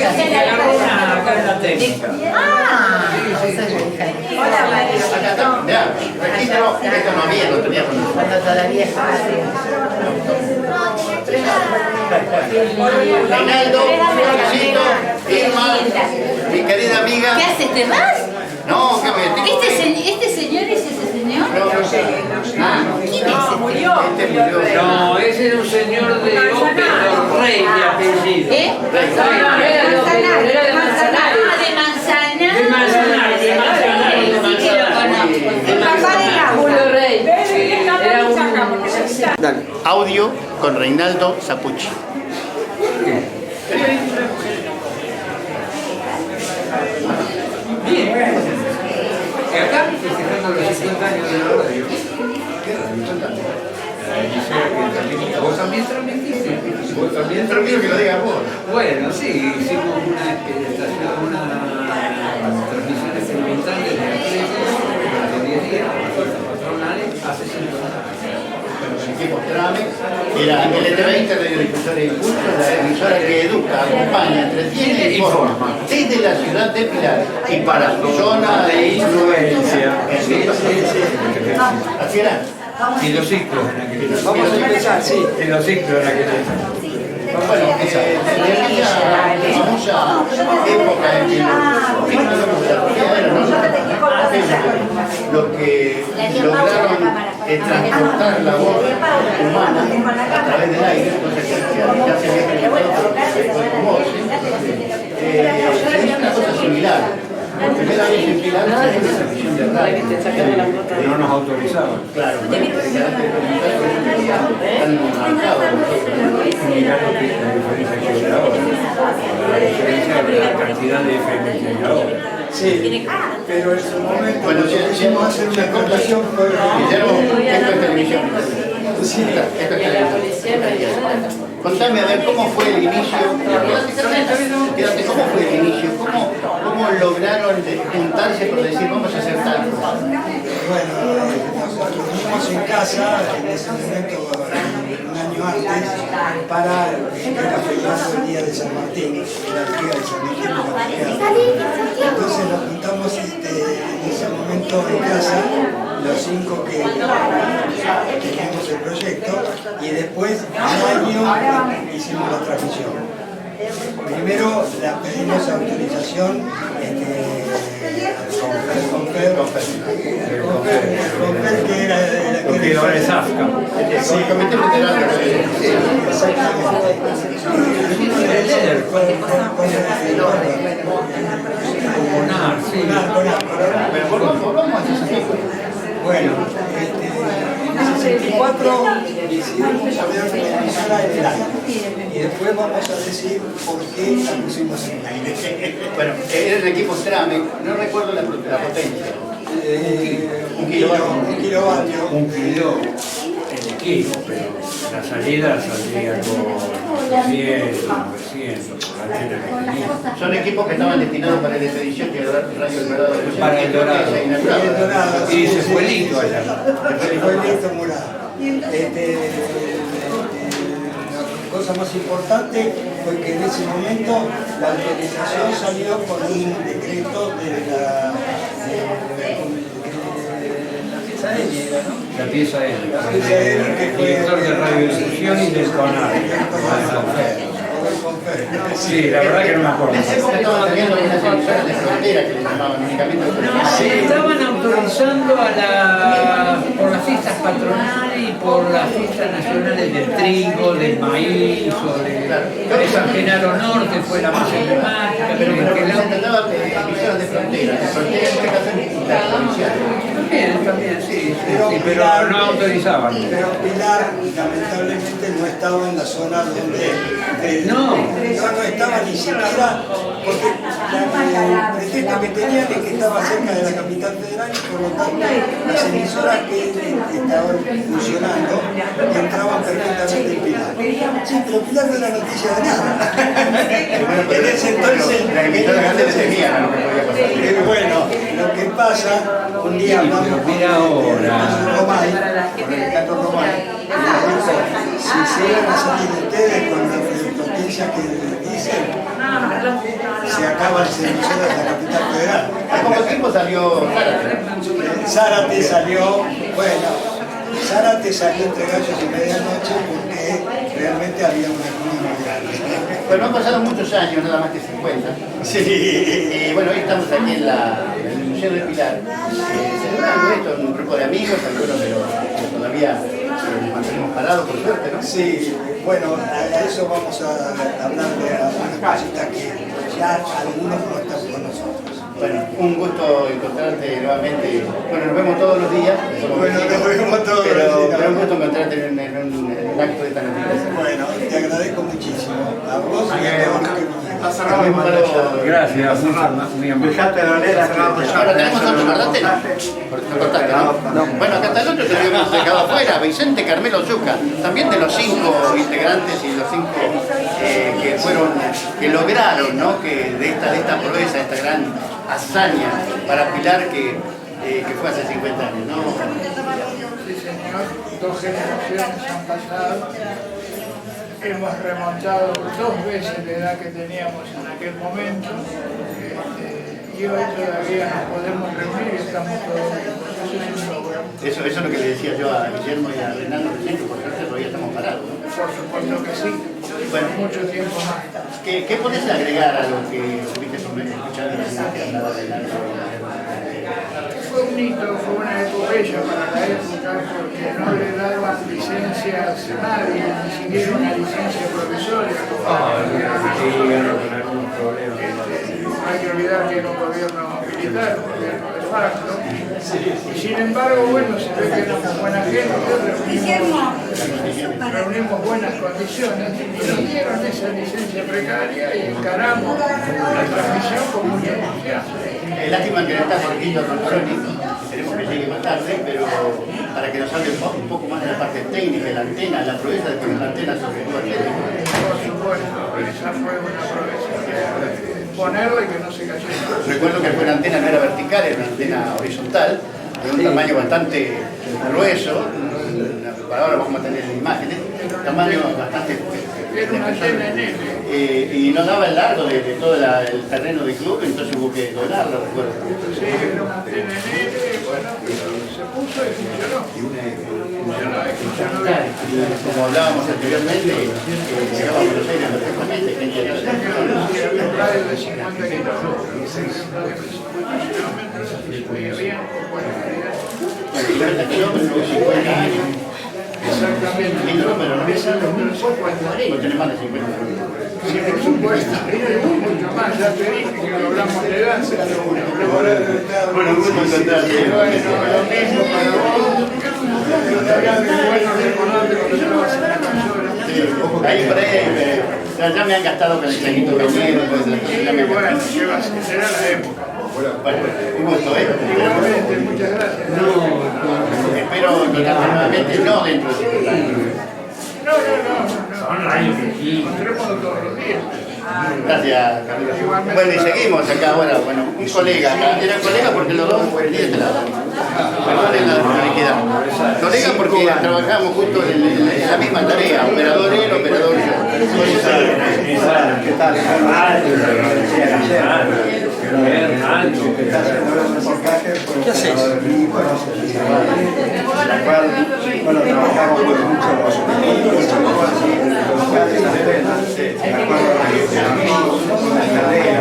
acá en la técnica. Hola María. Ya, registro, esto no había, lo teníamos. Cuando todavía estaba así. Reinaldo, Luisito, Irma, mi querida amiga. ¿Qué haces? ¿Te vas? No, que me estoy. ¿Este señor es ese señor? No sé. ¿Quién es este? Murió. No, ese era un señor de Ópero Rey de apellido. ¿Eh? Era de Manzanares. Ah, de Manzanares. De Manzanares, de Manzanares. Sí que lo conozco. El papá de Julio Rey. Era un... Dale. Audio con Reinaldo Zapucci. Bien. Y acá festejando los 50 años de la radio. Vos también transmitiste. Vos también Pero quiero que lo digas vos. Bueno, sí, hicimos una transmisión experimental desde el 10 días, patronales, hace 5 años. Bueno, el equipo Trame era LT20, Radiodifusora Impulso, la emisora que educa, acompaña, entretiene y informa desde la ciudad de Pilar y para su zona de influencia. Así era. Y los ciclos en aquel tiempo. Vamos a empezar, sí. En los ciclos en aquel tiempo. Bueno, en aquella famosa época en que los que lograron transportar la voz humana a través del aire, entonces ya se había experimentado con voz, es una cosa similar. Por primera vez en Pilar se hace una transmisión de radio. No nos autorizaban. Claro, el carácter experimental tan marcado. Mirá lo que es la diferencia que hay ahora. La diferencia de la cantidad de FM que hay ahora. Sí, pero en su momento Bueno, si quisimos hacer una correlación con Guillermo, esto es televisión. sí, Esto es televisión. Contame, a ver, ¿cómo fue el inicio? Quédate, ¿cómo fue el inicio? ¿Cómo lograron juntarse por decir, vamos a hacer tal cosa? bueno, nos reunimos en casa en ese momento, un año antes, para el feriado del día de San Martín, la Orquídea de San Martín. Entonces nos juntamos en ese momento en casa, los 5 que teníamos el proyecto, y después al año hicimos la transmisión. Primero la pedimos autorización al Confer, que era la Lo que ahora es AFCA. Sí, el Comité Federal de exactamente. Conar, sí. Pero volvamos a ese tiempo. Bueno, en el 64 decidimos hablar de la emisora en el aire. Y después vamos a decir por qué la pusimos en el aire. Bueno, era el equipo Trame, no recuerdo la potencia. Un kilovatio. Un kilo en equipo, pero la salida salía con 100, 900, por la tele pequeñita. Son equipos que estaban destinados para el expedición que era Radio El Dorado. Para El Dorado. Y se fue lindo allá. Fue listo morado. La cosa más importante fue que en ese momento la autorización salió con un decreto de la pieza aérea, ¿no? La pieza es La pieza aérea que fue director de radiodifusión y del Conar. Sí, la verdad que no me acuerdo. En esa época estaban teniendo unas emisoras de frontera que le llamaban únicamente. Se estaban autorizando por las fiestas patronales y por las fiestas nacionales del trigo, del maíz, o de San Genaro Norte fue la más emblemática, pero Pero que se trataba de emisoras de frontera en este caso también, sí, pero no autorizaban. Pero Pilar lamentablemente no estaba en la zona donde no estaba ni siquiera, porque el pretexto que tenían es que estaba cerca de la capital federal y por lo tanto las emisoras que estaban funcionando entraban perfectamente en Pilar. Sí, pero Pilar no era noticia de nada. En ese entonces la emisora grande temían lo que podía pasar. bueno, lo que pasa, un día Sí, hablamos pero mira ahora. con el Cato Romay, y nos dijo, si se iban a salir ustedes con la potencia que dicen, tocaba el cenicero de la capital federal. ¿Al poco tiempo salió Zárate salió, bueno, Zárate salió entre gallos y medianoche porque realmente había una economía muy grande. Bueno, han pasado muchos años, nada más que 50. Sí. Y bueno, hoy estamos aquí en el Museo de Pilar, celebrando esto en un grupo de amigos, algunos de los que todavía nos mantenemos parados, por suerte, ¿no? Sí, bueno, a eso vamos a hablar de algunas cositas que ya algunos no están con nosotros. Bueno, un gusto encontrarte nuevamente. Bueno, nos vemos todos los días. Bueno, nos vemos todos los días. Pero un gusto encontrarte en un acto de esta naturaleza. Bueno, te agradezco muchísimo. A vos y a todos los que vinieron. Gracias, muy amable. Fíjate, Lolera, Ahora tenemos otro, ¿verdad? ¿No cortaste, no? Bueno, acá está el otro que habíamos dejado afuera, Vicente Carmelo Yuca, también de los 5 integrantes y los 5 que lograron, ¿no? Que de esta proeza, esta gran hazaña para Pilar que fue hace 50 años, ¿no? Sí, señor. 2 generaciones han pasado. Hemos remontado 2 veces la edad que teníamos en aquel momento. Y hoy todavía nos podemos reunir y estamos todos vivos. Eso es un logro. Eso es lo que le decía yo a Guillermo y a Renaldo recién, que por suerte todavía estamos parados, ¿no? Por supuesto que sí. Bueno, Mucho tiempo más. ¿Qué podés agregar a lo que estuviste escuchando en la que hablaba Renaldo? Fue un hito, fue una epopeya para la época porque no le daban licencias a nadie, ni siquiera una licencia provisoria. Hay que olvidar que era un gobierno militar, un gobierno de facto. Y sin embargo, bueno, se ve que éramos buena gente, reunimos buenas condiciones y nos dieron esa licencia precaria y encaramos la transmisión con mucha confianza. Lástima que no está Jorgito Ronzoni, esperemos que llegue más tarde, pero para que nos hable un poco más de la parte técnica, de la antena, la proeza de poner la antena sobre el atlético. Por supuesto, esa fue una proeza, ponerla y que no se cayera. Recuerdo que fue una antena no era vertical, era una antena horizontal, de un tamaño bastante grueso, para ahora vamos a tener imágenes, un tamaño bastante... Era una antena en L. Y no daba el largo de todo el terreno del club, entonces hubo que doblarlo, recuerdo. Sí, era una antena en L, bueno, se puso y funcionó. Funcionó bien. Como hablábamos anteriormente, llegaba a Buenos Aires perfectamente, gente de Había un radio de 50 kilómetros, un radio de 50 kilómetros, y se veía bien, con buena calidad. 50 kilómetros, 50 años. Exactamente. Lindo número, ¿no? Esa es la 50. No tiene más de 50. Sí, por supuesto. Mucho más, ya te dije que hablamos de danza. Bueno, un gusto encontrarte. Bueno, lo mismo para vos. Bueno, recordarte cuando estabas en la canción. Ahí por ahí, ya me han gastado con el changuito cañero, pues ya me han Bueno, gastado. llevas, será la época. Bueno, un gusto, ¿eh? Igualmente, muchas gracias. Espero encontrarte nuevamente, no dentro de 50 años. No. Encontrémonos todos los días. Gracias, Camilo. Bueno, y seguimos acá ahora, bueno, un colega acá. Era colega porque los dos venían de este lado. Perdonen la liquidad. Colega porque trabajamos juntos en la misma tarea, operador él, operador yo. ¿Qué tal? ¿Qué haces? La cual, bueno, trabajamos mucho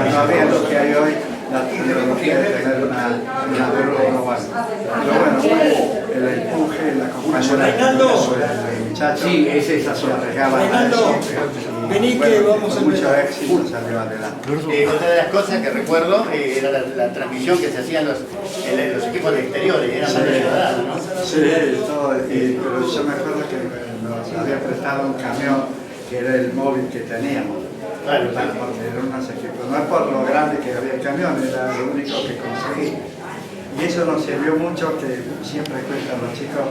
no había lo que hay hoy, la tecnología de tener una global. Pero bueno, el empuje, la compañía de muchachos, Sí, es esa se arriesgaban a eso. Vení que vamos a con mucho empezar. éxito salió adelante. Otra de las cosas que recuerdo era la transmisión que se hacían los equipos de exteriores, eran más de ciudadanos, ¿no? Sí, todo, pero yo me acuerdo que nos había prestado un camión que era el móvil que teníamos. Claro, Porque eran unos equipos, no es por lo grande que había el camión, era lo único que conseguí. Y eso nos sirvió mucho, que siempre cuentan los chicos,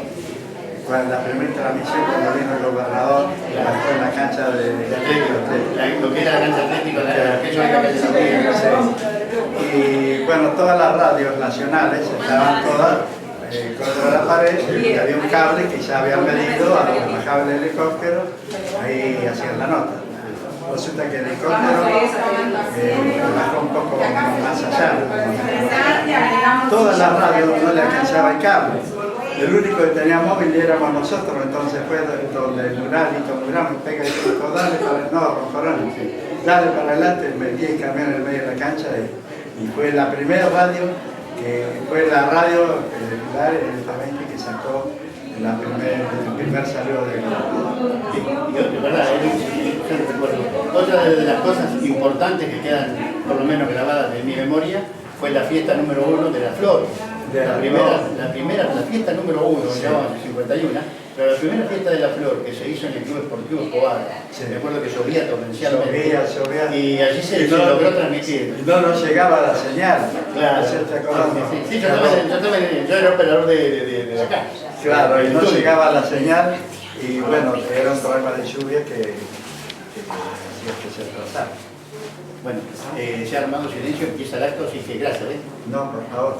cuando la primera transmisión, cuando vino el gobernador, fue en la cancha de Atlético. Lo que era la cancha atlético, aquello de la cancha atlético. Y bueno, todas las radios nacionales estaban todas contra la pared, y había un cable que ya habían medido, a donde bajaba el helicóptero, ahí hacían la nota. Resulta que el helicóptero bajó un poco pasar. Todas las radios no le alcanzaba el cable. El único que tenía móvil éramos nosotros, entonces fue donde el Muralito, me pega y dijo, dale para dale para adelante, metí el camión en el medio de la cancha y fue la primera radio, que fue la radio regular en el 20 que sacó el primer saludo de Y verdad, yo no recuerdo. Otra de las cosas importantes que quedan, por lo menos grabadas en mi memoria, fue la fiesta número 1 de la Flor. La fiesta número 1, sí. Llevábamos 51, pero la primera fiesta de la Flor que se hizo en el Club Esportivo Escobar, sí. Me acuerdo que llovía torrencialmente. Llovía. Y allí se logró transmitir. No nos llegaba la señal. Claro. Sí, yo era operador de acá. Claro, y no llegaba la señal y bueno, era un problema de lluvia que hacía que se atrasara. Bueno, se ha armado silencio, empieza el acto, así que gracias. No, por favor.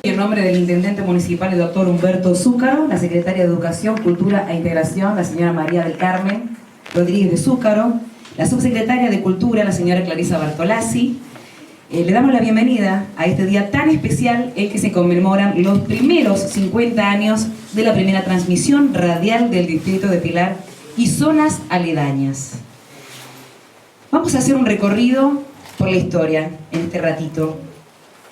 En nombre del Intendente Municipal, el doctor Humberto Zúcaro, la Secretaria de Educación, Cultura e Integración, la señora María del Carmen Rodríguez de Zúcaro, la Subsecretaria de Cultura, la señora Clarisa Bartolazzi, le damos la bienvenida a este día tan especial en que se conmemoran los primeros 50 años de la primera transmisión radial del distrito de Pilar y zonas aledañas. Vamos a hacer un recorrido por la historia en este ratito.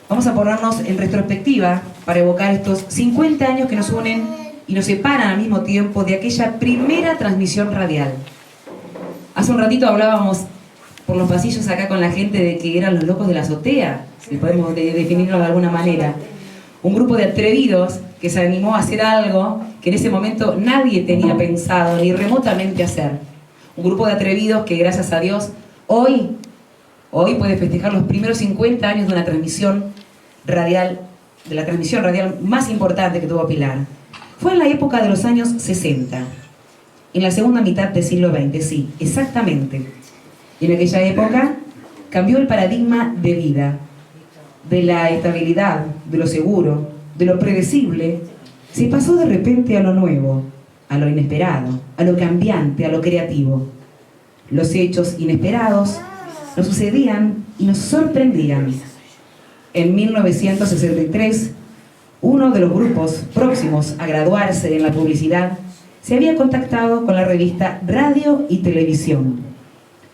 Vamos a ponernos en retrospectiva para evocar estos 50 años que nos unen y nos separan al mismo tiempo de aquella primera transmisión radial. Hace un ratito hablábamos por los pasillos acá con la gente de que eran los locos de la azotea, si podemos definirlo de alguna manera. Un grupo de atrevidos que se animó a hacer algo que en ese momento nadie tenía pensado ni remotamente hacer. Un grupo de atrevidos que, gracias a Dios, hoy puede festejar los primeros 50 años de una transmisión radial, de la transmisión radial más importante que tuvo Pilar. Fue en la época de los años 60, en la segunda mitad del siglo XX, sí, exactamente. Y en aquella época cambió el paradigma de vida, de la estabilidad, de lo seguro, de lo predecible. Se pasó de repente a lo nuevo, a lo inesperado, a lo cambiante, a lo creativo. Los hechos inesperados nos sucedían y nos sorprendían. En 1963, uno de los grupos próximos a graduarse en la publicidad se había contactado con la revista Radio y Televisión,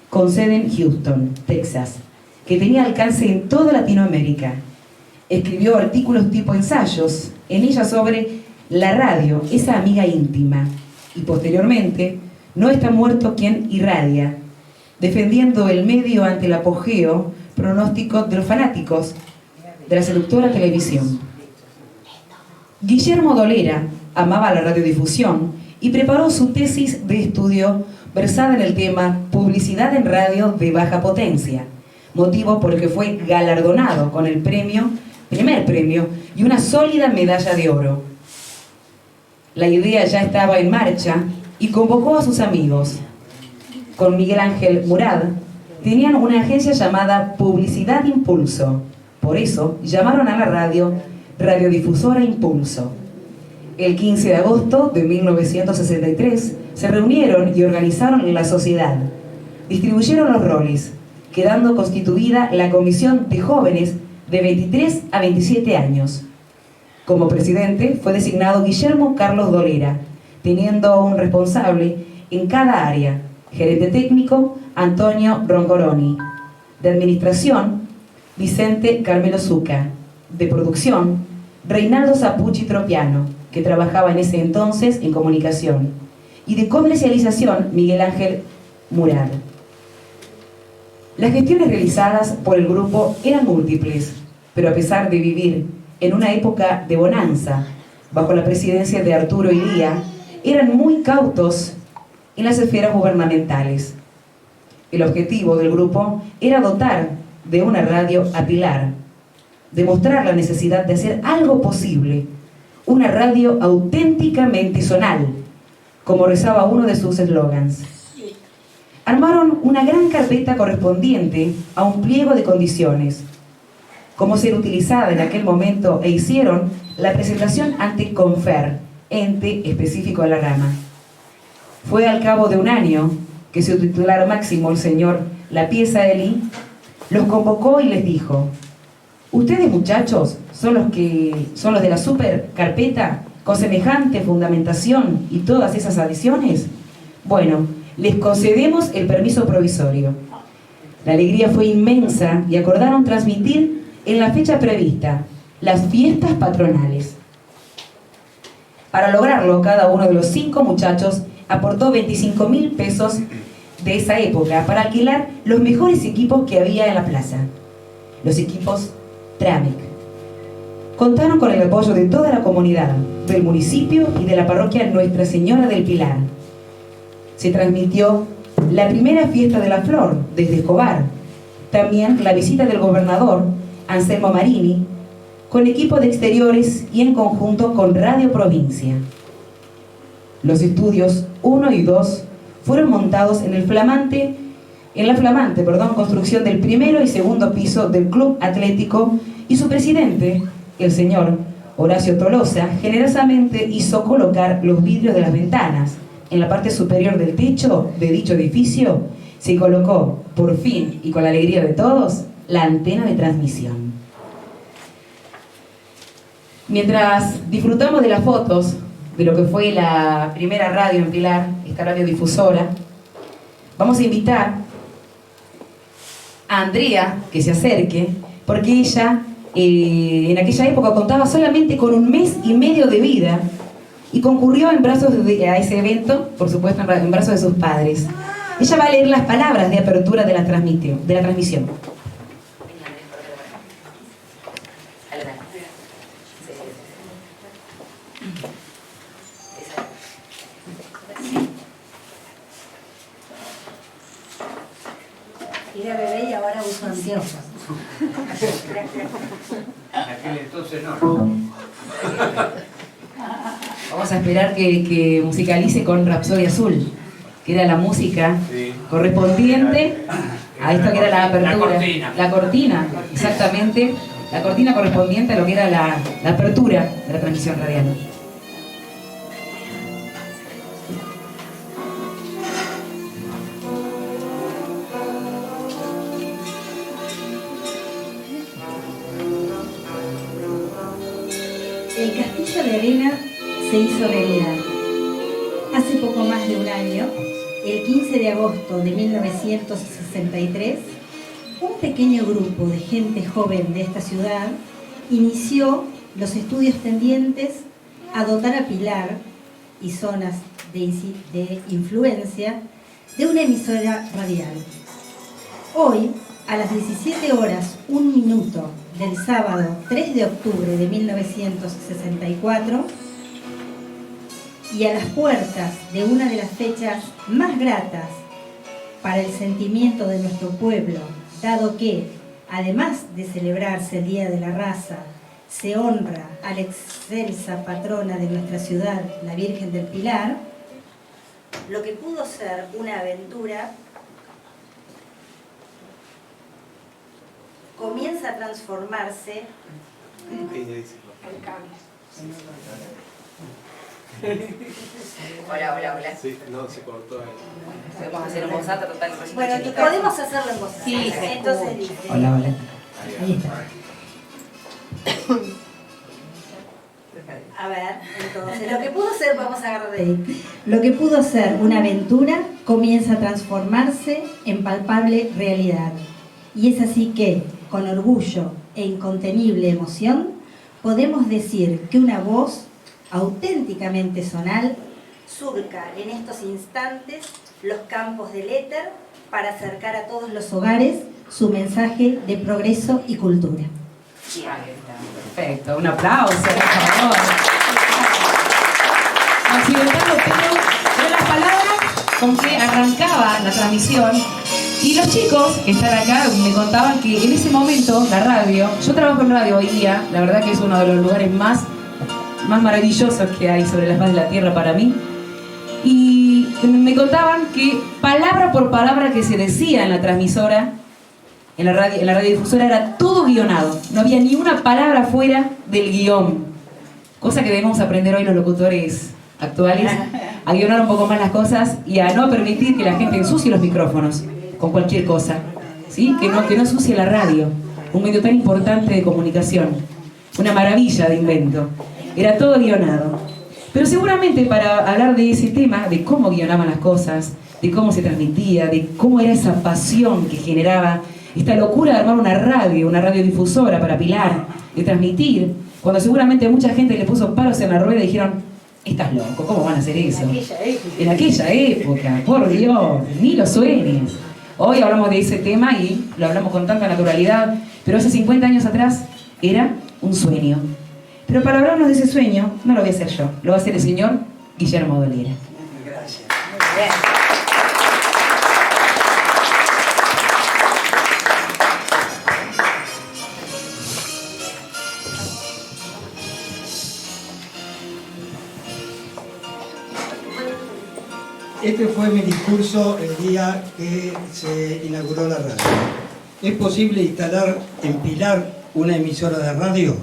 con sede en Houston, Texas, que tenía alcance en toda Latinoamérica. Escribió artículos tipo ensayos en ella sobre la radio, esa amiga íntima, y posteriormente, No está muerto quien irradia, defendiendo el medio ante el apogeo pronóstico de los fanáticos de la seductora televisión. Guillermo Dolera amaba la radiodifusión y preparó su tesis de estudio versada en el tema Publicidad en radio de baja potencia, motivo por el que fue galardonado con el primer premio y una sólida medalla de oro. La idea ya estaba en marcha y convocó a sus amigos. Con Miguel Ángel Murad tenían una agencia llamada Publicidad Impulso. Por eso llamaron a la radio Radiodifusora Impulso. El 15 de agosto de 1963 se reunieron y organizaron la sociedad. Distribuyeron los roles, quedando constituida la comisión de jóvenes de 23 a 27 años. Como presidente fue designado Guillermo Carlos Dolera, teniendo un responsable en cada área: gerente técnico, Antonio Roncoroni; de administración, Vicente Carmelo Zucca; de producción, Reinaldo Sapucci Tropiano, que trabajaba en ese entonces en comunicación; y de comercialización, Miguel Ángel Murad. Las gestiones realizadas por el grupo eran múltiples, pero a pesar de vivir en una época de bonanza, bajo la presidencia de Arturo Illia, eran muy cautos en las esferas gubernamentales. El objetivo del grupo era dotar de una radio a Pilar, demostrar la necesidad de hacer algo posible, una radio auténticamente zonal, como rezaba uno de sus eslogans. Armaron una gran carpeta correspondiente a un pliego de condiciones, cómo ser utilizada en aquel momento, e hicieron la presentación ante Confer, ente específico de la rama. Fue al cabo de un año que su titular máximo, el señor Lapiesa Eli, Los convocó y les dijo: ustedes, muchachos, son los de la super carpeta con semejante fundamentación y todas esas adiciones. Bueno, les concedemos el permiso provisorio. La alegría fue inmensa y acordaron transmitir en la fecha prevista las fiestas patronales. Para lograrlo, cada uno de los 5 muchachos aportó 25.000 pesos de esa época para alquilar los mejores equipos que había en la plaza, los equipos Tramec. Contaron con el apoyo de toda la comunidad, del municipio y de la parroquia Nuestra Señora del Pilar. Se transmitió la primera fiesta de la flor desde Escobar, también la visita del gobernador Anselmo Marini, con equipo de exteriores y en conjunto con Radio Provincia. Los estudios 1 y 2 fueron montados en la flamante construcción del primero y segundo piso del Club Atlético, y su presidente, el señor Horacio Tolosa, generosamente hizo colocar los vidrios de las ventanas. En la parte superior del techo de dicho edificio se colocó, por fin y con la alegría de todos, la antena de transmisión. Mientras disfrutamos de las fotos de lo que fue la primera radio en Pilar, esta radiodifusora, vamos a invitar a Andrea que se acerque, porque ella en aquella época contaba solamente con 1 mes y medio de vida y concurrió a ese evento, por supuesto, en brazos de sus padres. Ella va a leer las palabras de apertura de la transmisión. Era bebé y ahora uso anteojos. En aquel entonces no. Vamos a esperar que musicalice con Rapsodia Azul, que era la música correspondiente a esto que era la apertura. La cortina, exactamente. La cortina correspondiente a lo que era la apertura de la transmisión radial. El castillo de arena se hizo realidad. Hace poco más de 1 año, el 15 de agosto de 1963, un pequeño grupo de gente joven de esta ciudad inició los estudios tendientes a dotar a Pilar y zonas de influencia de una emisora radial. Hoy, a las 17 horas 1 minuto del sábado 3 de octubre de 1964, y a las puertas de una de las fechas más gratas para el sentimiento de nuestro pueblo, dado que, además de celebrarse el Día de la Raza, se honra a la excelsa patrona de nuestra ciudad, la Virgen del Pilar, lo que pudo ser una aventura comienza a transformarse. Hola, hola, hola. Sí, no, se cortó ahí. Podemos hacer en voz alta, total. Bueno, podemos hacerlo en voz alta. Sí, entonces dice. Hola, hola. Ahí está. A ver, entonces, lo que pudo ser, vamos a agarrar de ahí. Lo que pudo ser una aventura comienza a transformarse en palpable realidad. Y es así que, con orgullo e incontenible emoción, podemos decir que una voz auténticamente zonal surca en estos instantes los campos del éter para acercar a todos los hogares su mensaje de progreso y cultura. Perfecto, un aplauso, por favor. Accidentado, pero las palabras con que arrancaba la transmisión. Y los chicos que están acá me contaban que en ese momento la radio, yo trabajo en radio hoy día, la verdad que es uno de los lugares más maravillosos que hay sobre la faz de la tierra para mí, y me contaban que palabra por palabra que se decía en la transmisora, en la radiodifusora, era todo guionado, no había ni una palabra fuera del guión, cosa que debemos aprender hoy los locutores actuales, a guionar un poco más las cosas y a no permitir que la gente ensucie los micrófonos con cualquier cosa. ¿sí? Que no ensucie la radio, un medio tan importante de comunicación, una maravilla de invento. Era todo guionado. Pero seguramente para hablar de ese tema, de cómo guionaban las cosas, de cómo se transmitía, de cómo era esa pasión que generaba esta locura de armar una radiodifusora para Pilar, de transmitir, cuando seguramente mucha gente le puso palos en la rueda y dijeron, estás loco, ¿cómo van a hacer eso? En aquella época, por Dios, ni lo sueñes. Hoy hablamos de ese tema y lo hablamos con tanta naturalidad, pero hace 50 años atrás era un sueño. Pero para hablarnos de ese sueño, no lo voy a hacer yo, lo va a hacer el señor Guillermo Dolera. Gracias. Este fue mi discurso el día que se inauguró la radio. ¿Es posible instalar en Pilar una emisora de radio?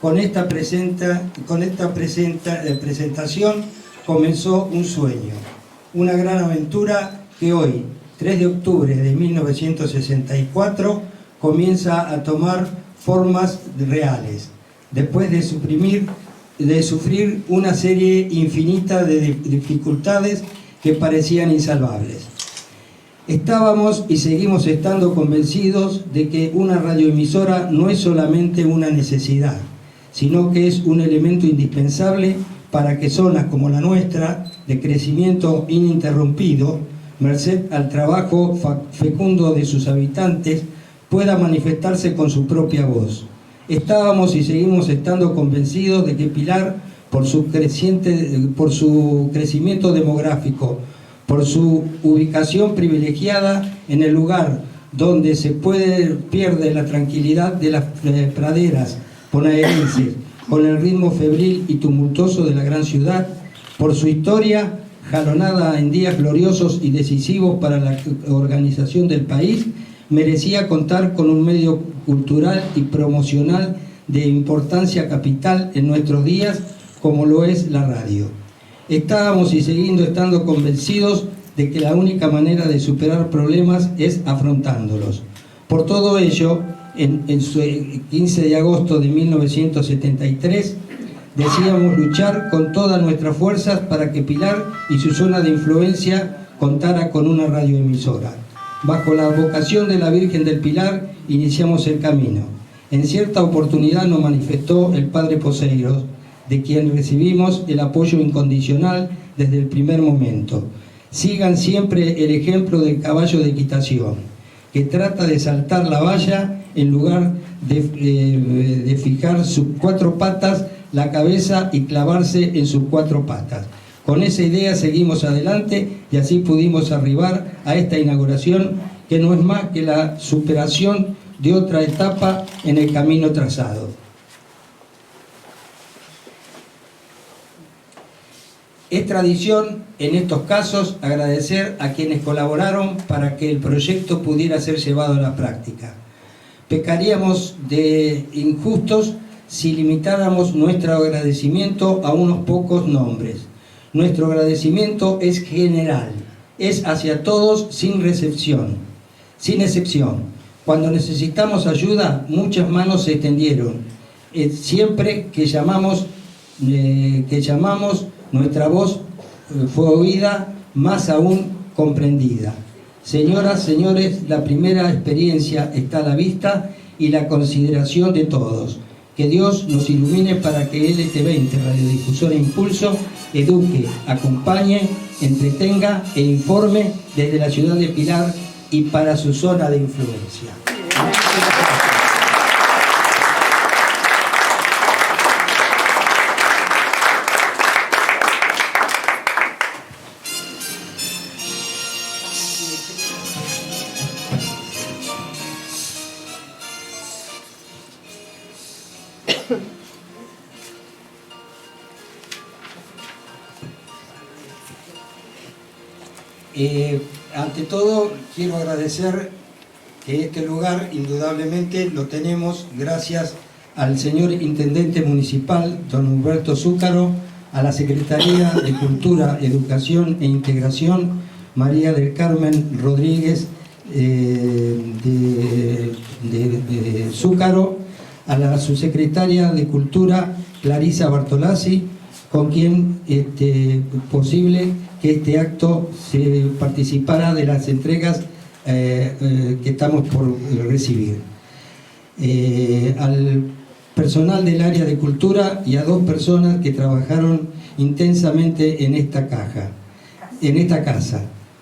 Con esta presentación comenzó un sueño, una gran aventura que hoy, 3 de octubre de 1964, comienza a tomar formas reales, después de sufrir una serie infinita de dificultades que parecían insalvables. Estábamos y seguimos estando convencidos de que una radioemisora no es solamente una necesidad, sino que es un elemento indispensable para que zonas como la nuestra, de crecimiento ininterrumpido, merced al trabajo fecundo de sus habitantes, pueda manifestarse con su propia voz. Estábamos y seguimos estando convencidos de que Pilar, por su crecimiento demográfico, por su ubicación privilegiada en el lugar donde se pierde la tranquilidad de las praderas bonaerenses, con el ritmo febril y tumultuoso de la gran ciudad, por su historia jalonada en días gloriosos y decisivos para la organización del país, merecía contar con un medio cultural y promocional de importancia capital en nuestros días, como lo es la radio. Estábamos y seguimos estando convencidos de que la única manera de superar problemas es afrontándolos. Por todo ello, en su 15 de agosto de 1973, decíamos luchar con todas nuestras fuerzas para que Pilar y su zona de influencia contara con una radioemisora. Bajo la vocación de la Virgen del Pilar, iniciamos el camino. En cierta oportunidad nos manifestó el Padre Poseiros, de quien recibimos el apoyo incondicional desde el primer momento. Sigan siempre el ejemplo del caballo de equitación, que trata de saltar la valla en lugar de fijar sus 4 patas, la cabeza y clavarse en sus 4 patas. Con esa idea seguimos adelante y así pudimos arribar a esta inauguración, que no es más que la superación de otra etapa en el camino trazado. Es tradición en estos casos agradecer a quienes colaboraron para que el proyecto pudiera ser llevado a la práctica. Pecaríamos de injustos si limitáramos nuestro agradecimiento a unos pocos nombres. Nuestro agradecimiento es general, es hacia todos sin excepción. Cuando necesitamos ayuda, muchas manos se extendieron. Siempre que llamamos, nuestra voz fue oída, más aún comprendida. Señoras, señores, la primera experiencia está a la vista y la consideración de todos. Que Dios nos ilumine para que LT20, Radiodifusora Impulso, eduque, acompañe, entretenga e informe desde la ciudad de Pilar y para su zona de influencia. Ante todo, quiero agradecer que este lugar indudablemente lo tenemos gracias al señor Intendente Municipal, don Humberto Zúcaro, a la Secretaría de Cultura, Educación e Integración, María del Carmen Rodríguez, de Zúcaro, a la subsecretaria de Cultura, Clarisa Bartolazzi, con quien posible que este acto se participara de las entregas que estamos por recibir. Al personal del área de cultura y a 2 personas que trabajaron intensamente en esta casa,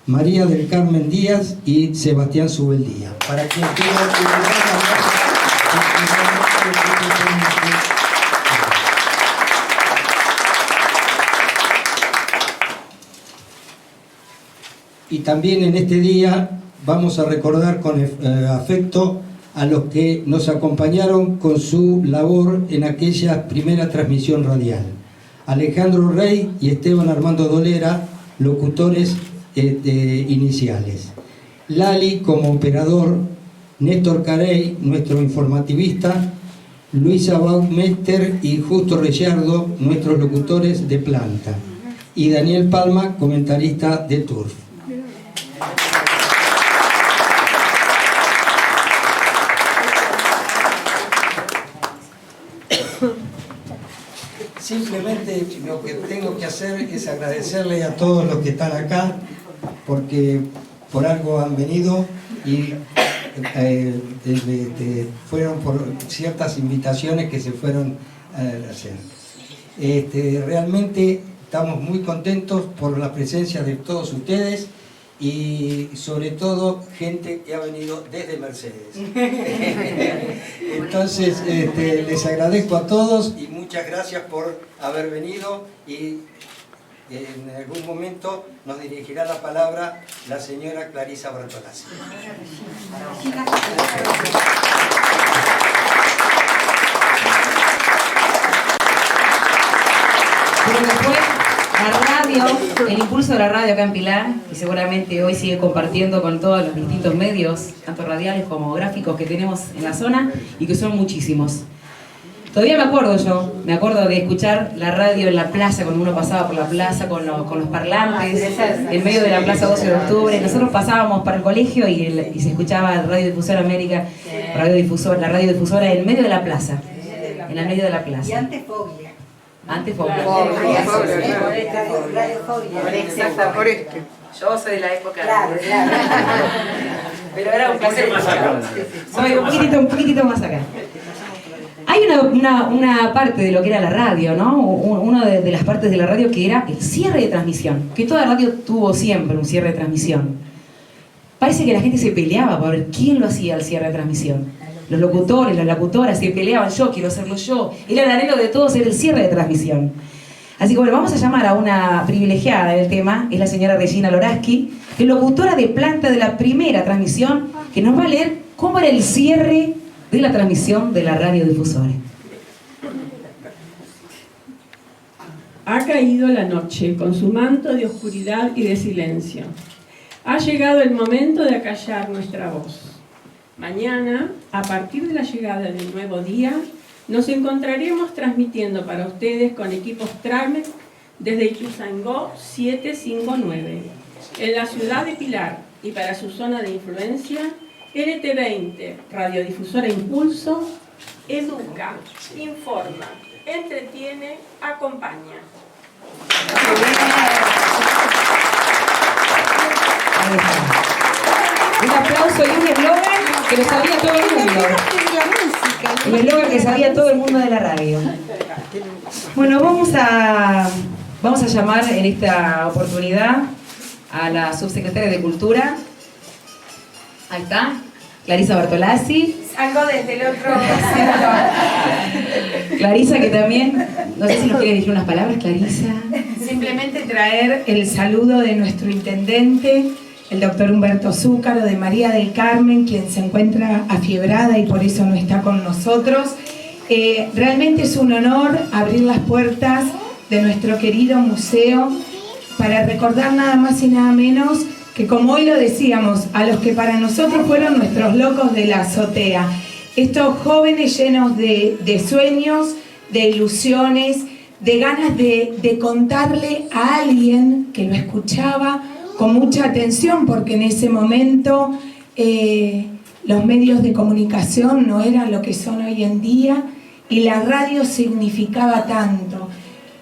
María del Carmen Díaz y Sebastián Subeldía. Para quien y también en este día vamos a recordar con afecto a los que nos acompañaron con su labor en aquella primera transmisión radial. Alejandro Rey y Esteban Armando Dolera, locutores iniciales. Lali como operador, Néstor Carey, nuestro informativista, Luisa Baumeister y Justo Reyardo, nuestros locutores de planta, y Daniel Palma, comentarista de Turf. Simplemente lo que tengo que hacer es agradecerle a todos los que están acá, porque por algo han venido y fueron por ciertas invitaciones que se fueron a hacer. Realmente estamos muy contentos por la presencia de todos ustedes y sobre todo gente que ha venido desde Mercedes. Entonces les agradezco a todos y muchas gracias por haber venido, y en algún momento nos dirigirá la palabra la señora Clarisa Bartolazzi. Pero después, la radio, el impulso de la radio acá en Pilar, y seguramente hoy sigue compartiendo con todos los distintos medios, tanto radiales como gráficos que tenemos en la zona, y que son muchísimos. Todavía me acuerdo de escuchar la radio en la plaza, cuando uno pasaba por la plaza con los parlantes, en medio de la plaza 12 de octubre. Nosotros pasábamos para el colegio y se escuchaba Radio Difusora América, la radiodifusora en medio de la plaza, en el medio de la plaza. Y antes Foglia. Antes Foglia. Exacto, por este. Yo soy de la época. Claro. Pero era un placer más acá. Soy un poquitito más acá. Hay una parte de lo que era la radio, ¿no? Una de las partes de la radio que era el cierre de transmisión, que toda radio tuvo siempre un cierre de transmisión. Parece que la gente se peleaba por ver quién lo hacía el cierre de transmisión. Los locutores, las locutoras se peleaban, yo quiero hacerlo yo. Era el anhelo de todos, era el cierre de transmisión. Así que bueno, vamos a llamar a una privilegiada del tema, es la señora Regina Loraski, que es locutora de planta de la primera transmisión, que nos va a leer cómo era el cierre de la transmisión de la radiodifusora. Ha caído la noche con su manto de oscuridad y de silencio. Ha llegado el momento de acallar nuestra voz. Mañana, a partir de la llegada del nuevo día, nos encontraremos transmitiendo para ustedes con equipos Tramex desde Ituzaingó 759, en la ciudad de Pilar, y para su zona de influencia, NT20, Radiodifusora Impulso, educa, informa, entretiene, acompaña. Un aplauso y un eslogan que lo sabía todo el mundo. El eslogan que sabía todo el mundo de la radio. Bueno, vamos a llamar en esta oportunidad a la subsecretaria de Cultura. Ahí está, Clarisa Bartolazzi. Algo desde el otro. Clarisa, que también, no sé si nos quiere decir unas palabras, Clarisa. Simplemente traer el saludo de nuestro intendente, el doctor Humberto Zúcaro, de María del Carmen, quien se encuentra afiebrada y por eso no está con nosotros. Realmente es un honor abrir las puertas de nuestro querido museo para recordar nada más y nada menos que, como hoy lo decíamos, a los que para nosotros fueron nuestros locos de la azotea. Estos jóvenes llenos de sueños, de ilusiones, de ganas de contarle a alguien que lo escuchaba con mucha atención, porque en ese momento los medios de comunicación no eran lo que son hoy en día y la radio significaba tanto.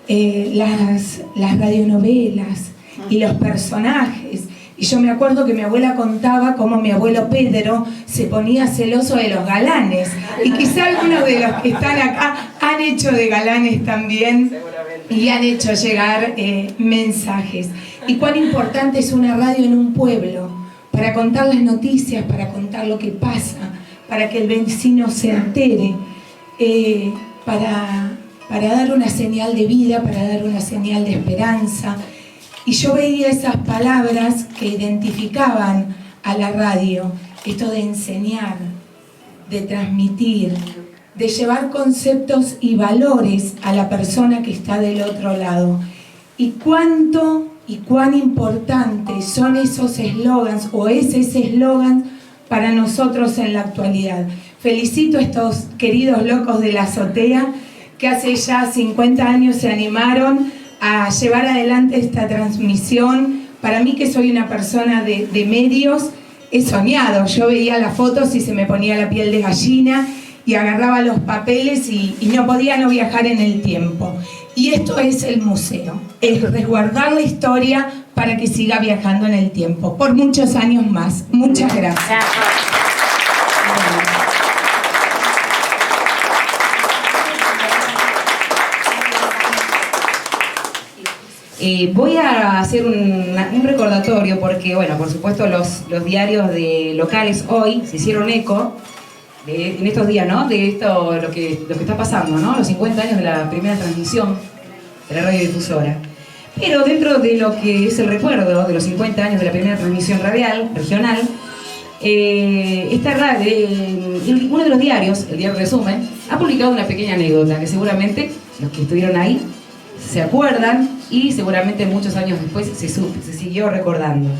Las radionovelas y los personajes. Y yo me acuerdo que mi abuela contaba cómo mi abuelo Pedro se ponía celoso de los galanes. Y quizá algunos de los que están acá han hecho de galanes también y han hecho llegar mensajes. Y cuán importante es una radio en un pueblo, para contar las noticias, para contar lo que pasa, para que el vecino se entere, para dar una señal de vida, para dar una señal de esperanza. Y yo veía esas palabras que identificaban a la radio, esto de enseñar, de transmitir, de llevar conceptos y valores a la persona que está del otro lado. Y cuánto y cuán importantes son esos eslogans o ese eslogan para nosotros en la actualidad. Felicito a estos queridos locos de la azotea que hace ya 50 años se animaron a llevar adelante esta transmisión. Para mí, que soy una persona de medios, he soñado. Yo veía las fotos y se me ponía la piel de gallina y agarraba los papeles y no podía no viajar en el tiempo. Y esto es el museo, es resguardar la historia para que siga viajando en el tiempo, por muchos años más. Muchas gracias. Voy a hacer un recordatorio porque, bueno, por supuesto los diarios locales hoy se hicieron eco en estos días, ¿no? De esto, lo que está pasando, ¿no? Los 50 años de la primera transmisión de la radiodifusora. Pero dentro de lo que es el recuerdo de los 50 años de la primera transmisión radial, regional, uno de los diarios, el diario Resumen, ha publicado una pequeña anécdota que seguramente los que estuvieron ahí se acuerdan y seguramente muchos años después se siguió recordando.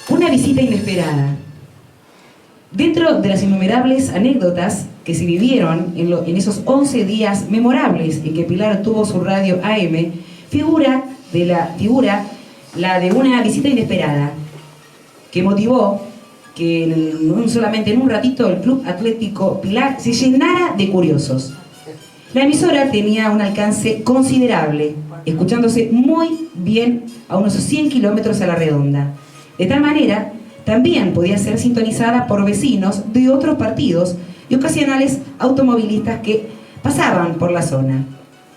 Una visita inesperada. Dentro de las innumerables anécdotas que se vivieron en esos 11 días memorables en que Pilar tuvo su radio AM, figura la de una visita inesperada que motivó que solamente en un ratito el Club Atlético Pilar se llenara de curiosos. La emisora tenía un alcance considerable, escuchándose muy bien a unos 100 kilómetros a la redonda. De tal manera, también podía ser sintonizada por vecinos de otros partidos y ocasionales automovilistas que pasaban por la zona.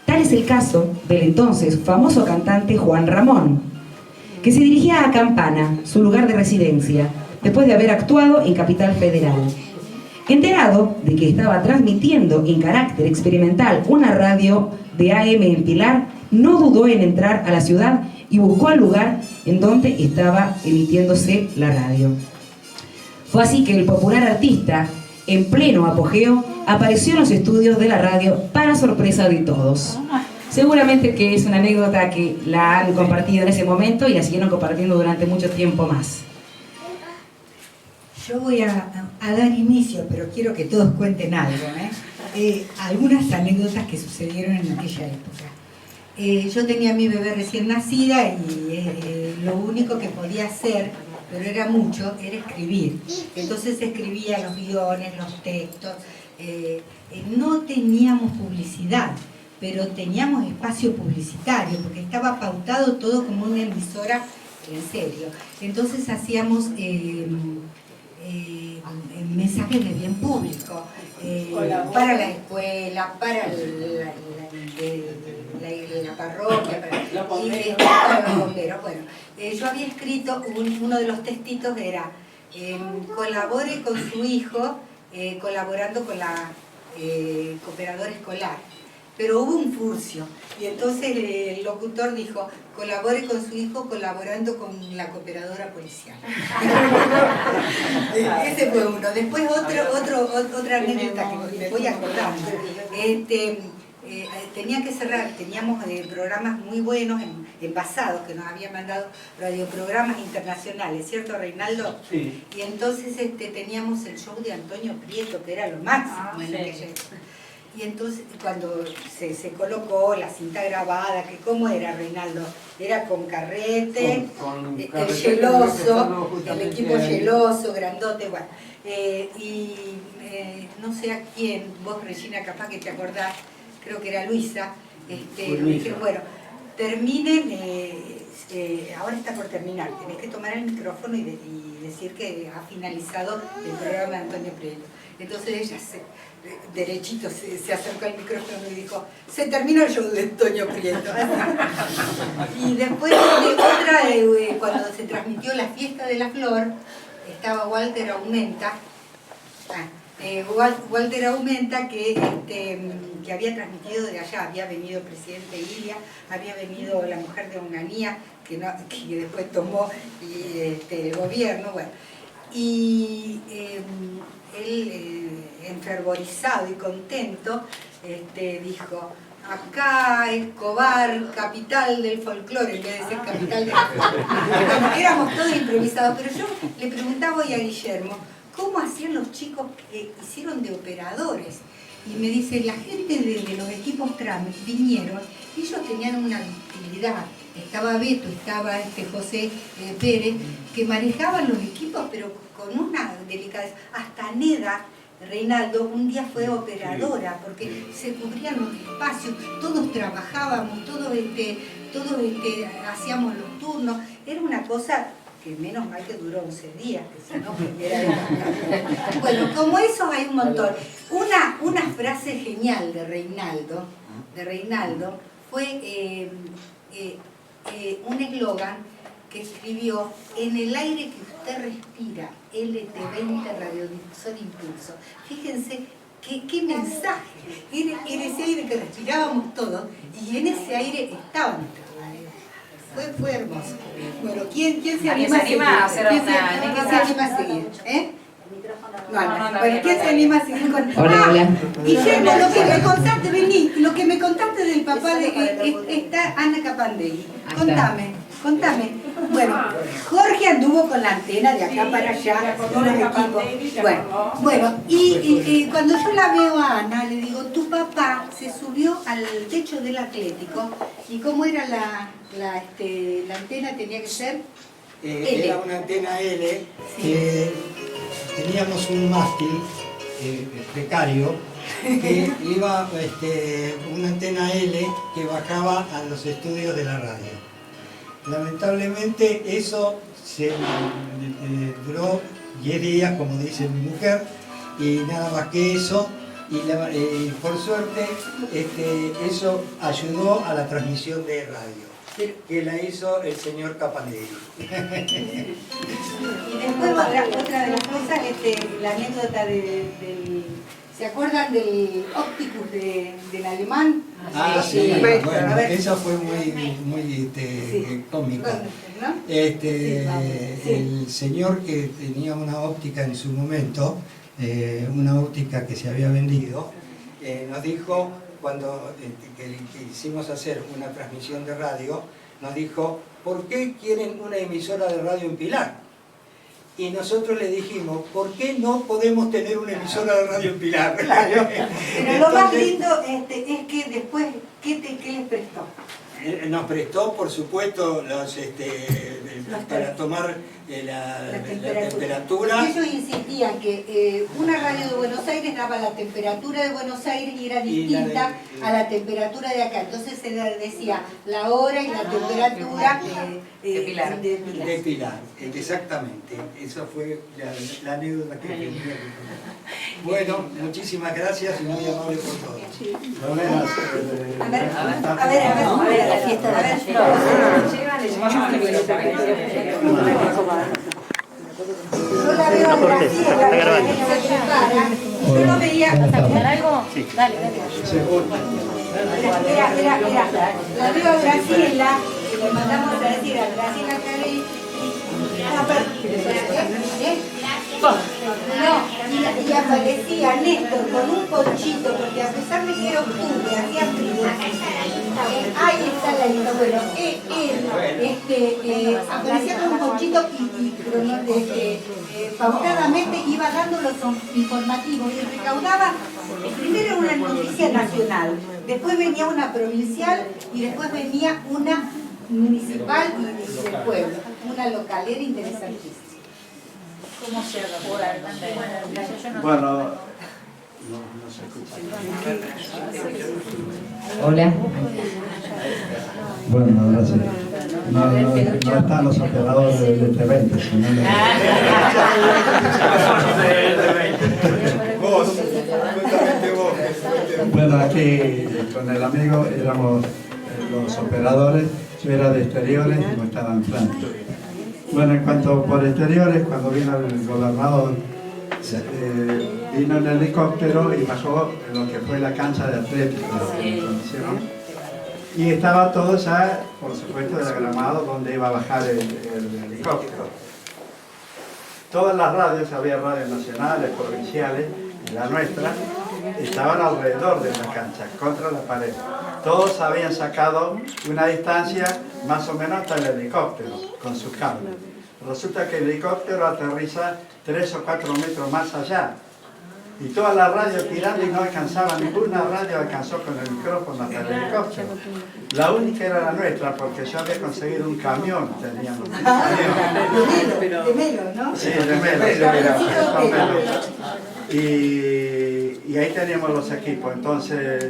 Tal es el caso del entonces famoso cantante Juan Ramón, que se dirigía a Campana, su lugar de residencia, después de haber actuado en Capital Federal. Enterado de que estaba transmitiendo en carácter experimental una radio de AM en Pilar, no dudó en entrar a la ciudad y buscó el lugar en donde estaba emitiéndose la radio. Fue así que el popular artista, en pleno apogeo, apareció en los estudios de la radio para sorpresa de todos. Seguramente que es una anécdota que la han compartido en ese momento y la siguieron compartiendo durante mucho tiempo más. Yo voy a dar inicio, pero quiero que todos cuenten algo, algunas anécdotas que sucedieron en aquella época. Yo tenía a mi bebé recién nacida y lo único que podía hacer, pero era mucho, era escribir. Entonces escribía los guiones, los textos. No teníamos publicidad, pero teníamos espacio publicitario, porque estaba pautado todo como una emisora en serio. Entonces hacíamos mensajes de bien público, para la escuela, para la parroquia, para los bomberos. Bueno, yo había escrito uno de los textitos, era colabore con su hijo, colaborando con la cooperadora escolar. Pero hubo un furcio, y entonces el locutor dijo, colabore con su hijo colaborando con la cooperadora policial. Ese fue uno. Después otra anécdota que me voy acordando. Tenía que cerrar, teníamos programas muy buenos envasados que nos habían mandado radioprogramas internacionales, ¿cierto, Reinaldo? Sí. Y entonces teníamos el show de Antonio Prieto, que era lo máximo en aquella época. Y entonces cuando se colocó la cinta grabada, que cómo era, Reinaldo, era con carrete, Con el carretera, yeloso, el justamente equipo ahí. yeloso, grandote, bueno. No sé a quién, vos Regina capaz que te acordás, creo que era Luisa, Luisa. me dijeron, bueno, terminen, ahora está por terminar, tenés que tomar el micrófono y decir que ha finalizado el programa de Antonio Prieto. Entonces ella derechito se acercó al micrófono y dijo, se terminó el show de Antonio Prieto. Y después otra, cuando se transmitió la fiesta de la flor, estaba Walter Aumenta, Walter Aumenta que había transmitido de allá, había venido el presidente Ilia, había venido la mujer de Onganía, que después tomó el gobierno, bueno. Y él, enfervorizado y contento, dijo, acá Escobar, capital del folclore, en vez de ser capital del folclore. Bueno, éramos todos improvisados, pero yo le preguntaba hoy a Guillermo, ¿cómo hacían los chicos que hicieron de operadores? Y me dice, la gente de los equipos TRAM vinieron y ellos tenían una ductilidad. Estaba Beto, estaba José Pérez, que manejaban los equipos, pero con una delicadeza. Hasta Neda, Reinaldo, un día fue operadora, porque se cubrían los espacios, todos trabajábamos, todos hacíamos los turnos. Era una cosa que menos mal que duró 11 días, que si no era de... Bueno, como esos hay un montón. Una frase genial de Reinaldo fue un eslogan que escribió: en el aire que usted respira, LT20 Radiodifusor Impulso. Fíjense qué mensaje. Era ese aire que respirábamos todos y en ese aire estaban nuestras radios. Fue hermoso. Bueno, ¿quién se anima a seguir? ¿Quién se anima a seguir? Bueno, ¿quién se anima a seguir con...? Hola. Guillermo, lo que me contaste, vení, lo que me contaste del papá de está Ana Capandegui. Contame. Bueno, Jorge anduvo con la antena de acá para allá, con los equipos. Bueno, y cuando yo la veo a Ana, le digo, tu papá se subió al techo del Atlético, y ¿cómo era la antena? Tenía que ser L. Era una antena L, que teníamos un mástil precario, que iba una antena L que bajaba a los estudios de la radio. Lamentablemente eso duró 10 días, como dice mi mujer, y nada más que eso. Y por suerte eso ayudó a la transmisión de radio, que la hizo el señor Capandegui. Y después otra de las cosas, la anécdota del... ¿Se acuerdan del Opticus del alemán? Ah, sí, bueno, esa fue muy cómica. ¿No? El señor que tenía una óptica en su momento, una óptica que se había vendido, nos dijo, cuando que hicimos hacer una transmisión de radio, nos dijo, ¿por qué quieren una emisora de radio en Pilar? Y nosotros le dijimos, ¿por qué no podemos tener una emisora de radio en Pilar? Claro. Pero lo más lindo es que después, ¿qué les prestó? Nos prestó, por supuesto, para tomar la temperatura. Porque ellos insistían que una radio de Buenos Aires daba la temperatura de Buenos Aires y era distinta a la temperatura de acá. Entonces se decía la hora y la temperatura de Pilar, exactamente. Esa fue la anécdota que tenía. Bueno, muchísimas gracias y muy amable por todo. A ver, la fiesta de la yo la veo a Graciela, yo no veía... ¿Algo? Dale. Mira, la veo a Graciela, que le mandamos a decir a Graciela Carey. y aparecía Néstor con un ponchito, porque a pesar de que era octubre, hacía frío. Ahí está la lista. Bueno, él aparecía con un ponchito y pausadamente iba dando los informativos y recaudaba. Primero una noticia nacional, después venía una provincial y después venía una municipal y del pueblo, una local. Era interesantísima. ¿Cómo se adaptaron? Bueno, no se escucha. Hola. Bueno, gracias. No están los operadores del T20, sino Bueno, aquí con el amigo éramos los operadores, yo era de exteriores y no estaba en planta. Bueno, en cuanto por exteriores, cuando vino el gobernador, vino en helicóptero y bajó en lo que fue la cancha de atlético, y estaba todo ya, por supuesto, diagramado donde iba a bajar el helicóptero. Todas las radios, había radios nacionales, provinciales, y la nuestra, estaban alrededor de la cancha, contra la pared. Todos habían sacado una distancia más o menos hasta el helicóptero, con sus cables. Resulta que el helicóptero aterriza 3 o 4 metros más allá. Y todas las radios tirando y no alcanzaba, ninguna radio alcanzó con el micrófono hasta el helicóptero. La única era la nuestra, porque yo había conseguido un camión, teníamos. De Melo, ¿no? Sí, de Melo. Y ahí teníamos los equipos, entonces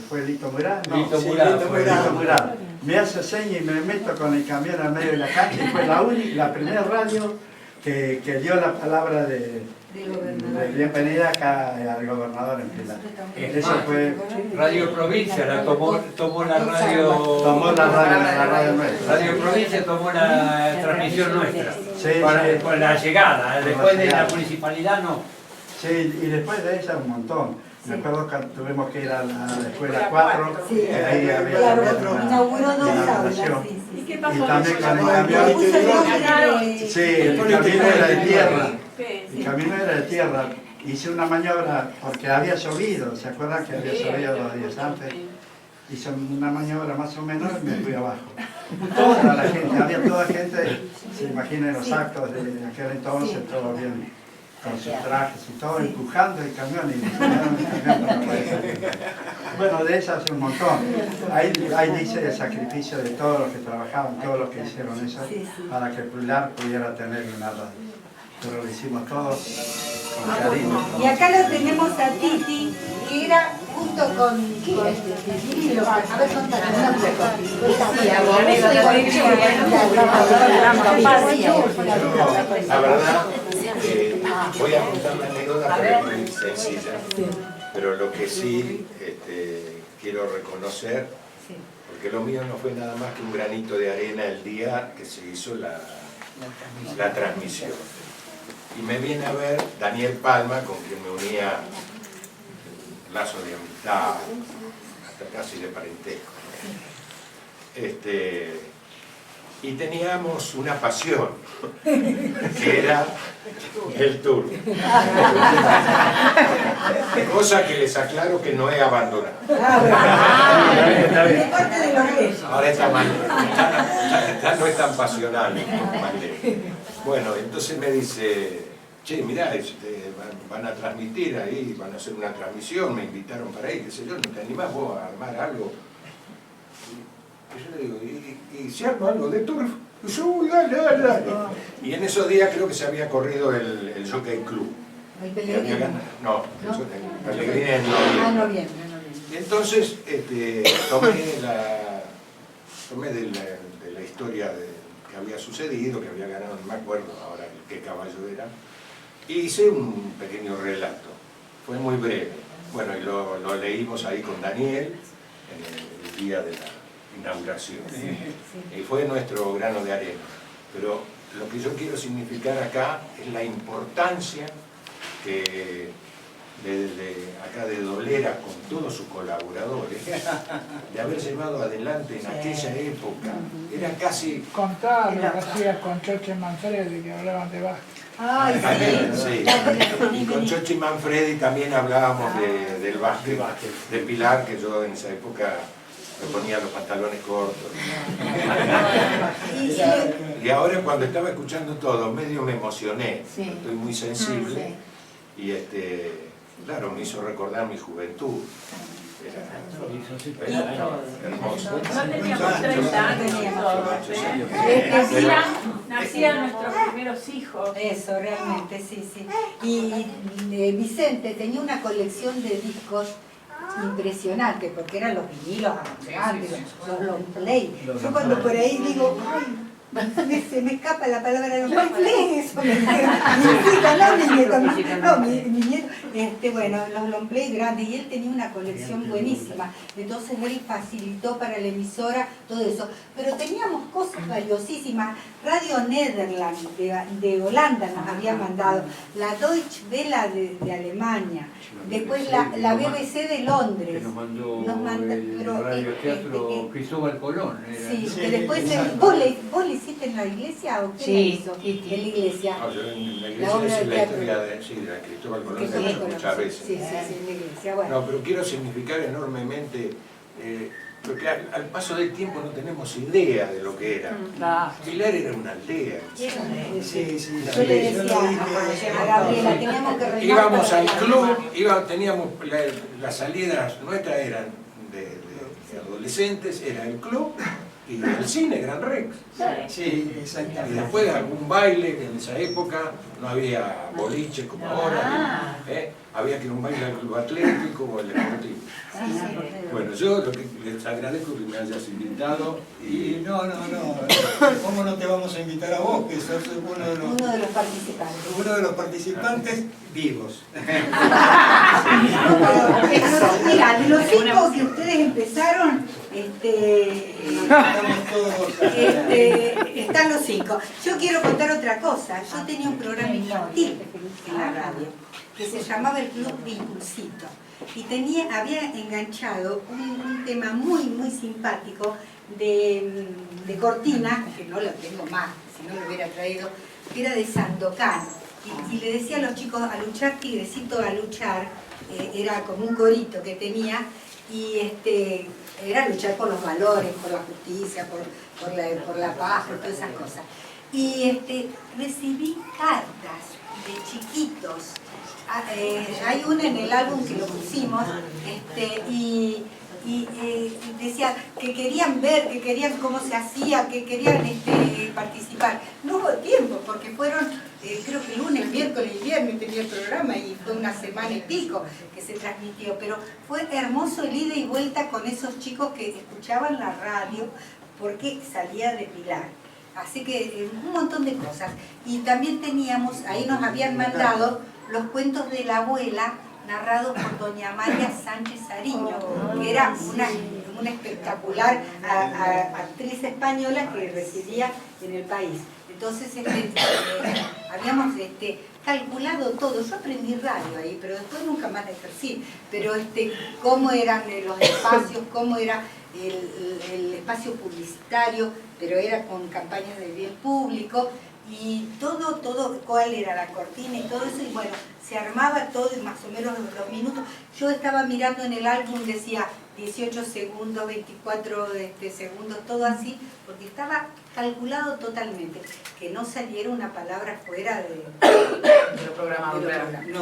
fue Lito Murad, ¿no? Lito Murad, Lito Murad. Me hace seña y me meto con el camión al medio de la cancha y fue la primera radio que dio la palabra de bienvenida acá al gobernador en Pilar. Eso fue Radio Provincia, tomó la radio. Tomó la radio nuestra. Radio Provincia tomó la transmisión nuestra. Sí, con la llegada, después de la municipalidad no. Sí, y después de ella un montón. Me acuerdo que tuvimos que ir a la escuela 4, que ahí había inauguró 2 aulas. ¿Y qué pasó? Y también con el camión. Sí, el camino era de tierra. El camino era de tierra. Hice una maniobra porque había llovido, ¿se acuerdan que había llovido los días antes? Hice una maniobra más o menos y me fui abajo. Toda la gente, había toda gente, se imaginen los actos de aquel entonces, todo bien, con sus trajes y todo, empujando el camión y empujaron el camión. Bueno, de esas un montón. Ahí dice el sacrificio de todos los que trabajaban, todos los que hicieron eso, para que Pilar pudiera tener una radio. Pero lo hicimos todos con cariño. Y acá lo tenemos a Titi, que era junto con Cirilo. A ver, contame. La verdad, voy a contar una anécdota porque es muy sencilla, pero lo que sí quiero reconocer, porque lo mío no fue nada más que un granito de arena el día que se hizo la transmisión. Y me viene a ver Daniel Palma, con quien me unía el lazo de amistad, hasta casi de parentesco. Y teníamos una pasión, que era el tour. Cosa que les aclaro que no he abandonado. Ahora está mal, ya no es tan pasional. Bueno, entonces me dice, che, mirá, van a transmitir ahí, van a hacer una transmisión, me invitaron para ahí, qué sé yo, ¿no te animás vos a armar algo? Y yo le digo, ¿y si armo algo de turf? Y yo, uy, dale. Y en esos días creo que se había corrido el Jockey Club. ¿El Pellegrini? No, el Pellegrini en noviembre. Entonces, tomé de la historia que había sucedido, que había ganado, no me acuerdo ahora qué caballo era, y hice un pequeño relato. Fue muy breve. Bueno, y lo leímos ahí con Daniel en el día de la inauguración. Y fue nuestro grano de arena. Pero lo que yo quiero significar acá es la importancia que acá de Dolera con todos sus colaboradores, de haber llevado adelante en aquella época. Era casi... Contaba lo que hacías con Choche Manfredi, que hablaban de básquet. Ay, sí. Y con Chochi Manfredi también hablábamos del básquet de Pilar, que yo en esa época me ponía los pantalones cortos. Y ahora cuando estaba escuchando todo, medio me emocioné, estoy muy sensible y claro, me hizo recordar mi juventud. Era hermoso. No teníamos 30 años. Nacían nuestros primeros hijos. Eso, realmente, sí. Y Vicente tenía una colección de discos impresionante, porque eran los vinilos antes, los long play. Yo cuando por ahí digo, ay, se me escapa la palabra long play, eso me mi nieto, bueno, los long play grandes, y él tenía una colección buenísima, entonces él facilitó para la emisora todo eso, pero teníamos cosas valiosísimas. Radio Nederland de Holanda nos había mandado, la Deutsche Welle de Alemania, después la BBC de Londres. Que nos mandó el radioteatro Cristóbal Colón. Sí, que después ¿vos le hiciste en la iglesia o qué la hizo? En la iglesia. No, yo en la iglesia hice la historia de Cristóbal Colón, la he hecho muchas veces. Sí, en la iglesia, bueno. No, pero quiero significar enormemente, porque al paso del tiempo no tenemos idea de lo que era. Pilar era una aldea. Yo le decía a Gabriela, teníamos que reinar. Íbamos al club, teníamos las salidas nuestras eran de adolescentes, era el club y el cine, Gran Rex. Sí, exactamente. Y después de algún baile, que en esa época no había boliche como ahora, había que ir a un baile al club atlético o al deportivo. Bueno, yo lo que les agradezco que me hayas invitado. Y no, ¿cómo no te vamos a invitar a vos, que sos uno de los participantes? Uno de los participantes vivos. Mira, de los 5 que ustedes empezaron, están los 5. Yo quiero contar otra cosa. Yo tenía un programa infantil en la radio que se llamaba el Club de Impulsito y había enganchado un tema muy simpático de Cortina, que no lo tengo más, si no lo hubiera traído, que era de Sandokan. Y le decía a los chicos a luchar, tigrecito a luchar, era como un corito que tenía, y era luchar por los valores, por la justicia, por la paz, por todas esas cosas. Y recibí cartas de chiquitos. Hay una en el álbum que lo pusimos, y decía que querían ver, que querían cómo se hacía, que querían participar. No hubo tiempo, porque fueron, creo que lunes, miércoles y viernes tenía el programa y fue una semana y pico que se transmitió, pero fue hermoso el ida y vuelta con esos chicos que escuchaban la radio porque salía de Pilar. Así que un montón de cosas. Y también teníamos, ahí nos habían mandado los cuentos de la abuela, narrados por doña María Sánchez Ariño, que era una espectacular actriz española que residía en el país. Entonces habíamos calculado todo. Yo aprendí radio ahí, pero después nunca más ejercí. Pero cómo eran los espacios, cómo era el espacio publicitario, pero era con campañas de bien público, y todo, cuál era la cortina y todo eso, y bueno, se armaba todo y más o menos los minutos. Yo estaba mirando en el álbum, decía 18 segundos, 24 segundos, todo así, porque estaba calculado totalmente, que no saliera una palabra fuera de lo programado.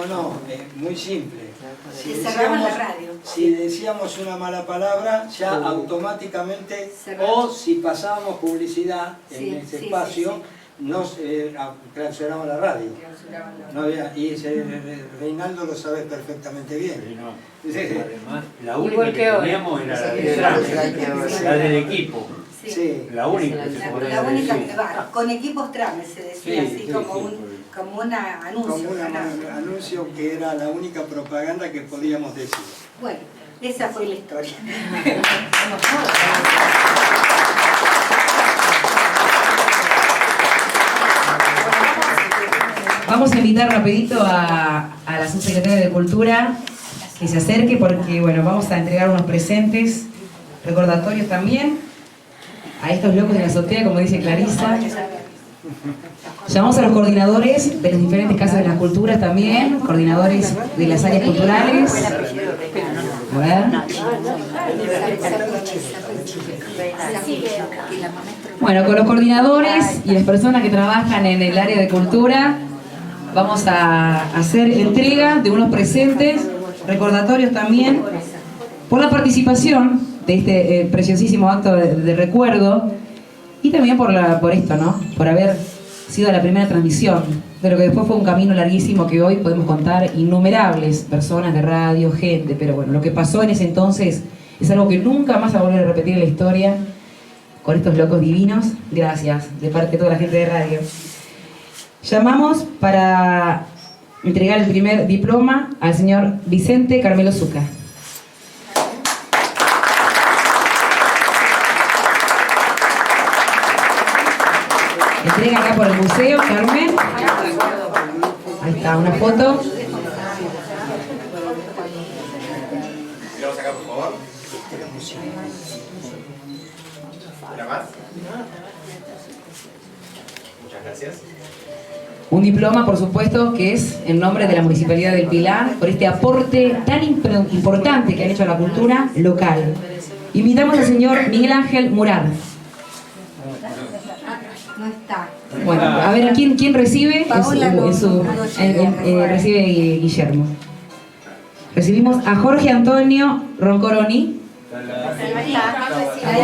No, muy simple. Si cerraban la radio. Si decíamos una mala palabra, ya automáticamente, o si pasábamos publicidad en ese espacio, nos clausuraban la radio. No había, y Reinaldo lo sabe perfectamente bien. Además, la única que teníamos era la del equipo. Sí. La única que se podía decir. Con equipos Trames se decía, así como un anuncio. Como un anuncio que era la única propaganda que podíamos decir. Bueno, esa fue la historia. Vamos a invitar rapidito a la subsecretaria de Cultura que se acerque porque, bueno, vamos a entregar unos presentes, recordatorios también, a estos locos de la azotea, como dice Clarisa. Llamamos a los coordinadores de las diferentes casas de las culturas también, coordinadores de las áreas culturales. A ver. Bueno, con los coordinadores y las personas que trabajan en el área de cultura, vamos a hacer entrega de unos presentes, recordatorios también, por la participación de este preciosísimo acto de recuerdo y también por esto, ¿no? Por haber sido la primera transmisión de lo que después fue un camino larguísimo que hoy podemos contar innumerables personas de radio, gente, pero bueno, lo que pasó en ese entonces es algo que nunca más va a volver a repetir en la historia con estos locos divinos. Gracias, de parte de toda la gente de radio. Llamamos para entregar el primer diploma al señor Vicente Carmelo Zucca. Entrega acá por el museo, Carmen. Ahí está, una foto. Miramos acá, por favor. ¿Una más? Muchas gracias. Un diploma, por supuesto, que es en nombre de la Municipalidad del Pilar, por este aporte tan importante que han hecho a la cultura local. Invitamos al señor Miguel Ángel Murad. No está. Bueno, a ver, ¿quién recibe? Recibe Guillermo. Recibimos a Jorge Antonio Roncoroni.